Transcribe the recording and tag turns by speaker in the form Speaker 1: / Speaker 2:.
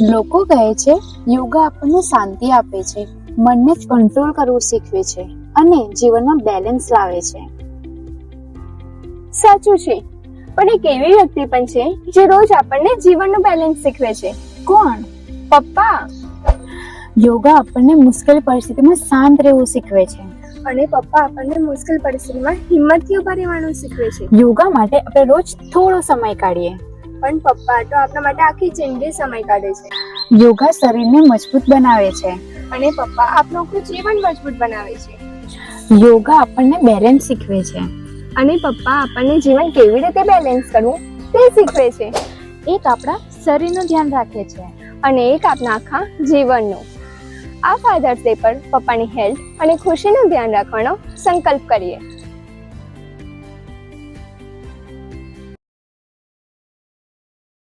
Speaker 1: લોકો કહે છે યોગા આપણને શાંતિ આપે છે, મનને કંટ્રોલ કરવું શીખવે છે અને જીવનમાં બેલેન્સ લાવે છે.
Speaker 2: સાચું છે, પણ એક એવી વ્યક્તિ પણ છે જે રોજ આપણને જીવનનું બેલેન્સ શીખવે છે.
Speaker 1: કોણ?
Speaker 2: પપ્પા.
Speaker 1: યોગા આપણને મુશ્કેલ પરિસ્થિતિમાં શાંત રહેવું શીખવે છે.
Speaker 2: અને પપ્પા આપણને મુશ્કેલ પરિસ્થિતિમાં હિંમતથી ઉભા રહેવાનું શીખવે છે.
Speaker 1: યોગા માટે આપણે રોજ થોડો સમય કાઢીએ.
Speaker 2: પણ પપ્પા તો આપણા માટે આખી જિંદગી સમય કાઢે છે.
Speaker 1: યોગા શરીરને મજબૂત બનાવે છે.
Speaker 2: અને પપ્પા આપણું જીવન મજબૂત બનાવે છે.
Speaker 1: યોગા આપણને બેલેન્સ શીખવે છે.
Speaker 2: અને પપ્પા આપણને જીવન કેવી રીતે બેલેન્સ કરવું તે શીખવે છે.
Speaker 1: એક આપણા શરીરનું ધ્યાન રાખે છે
Speaker 2: અને એક આપણા આખા જીવનનું. આ ફાધર્સ ડે પર પપ્પાની હેલ્થ અને ખુશીનું ધ્યાન રાખવાનો સંકલ્પ કરીએ.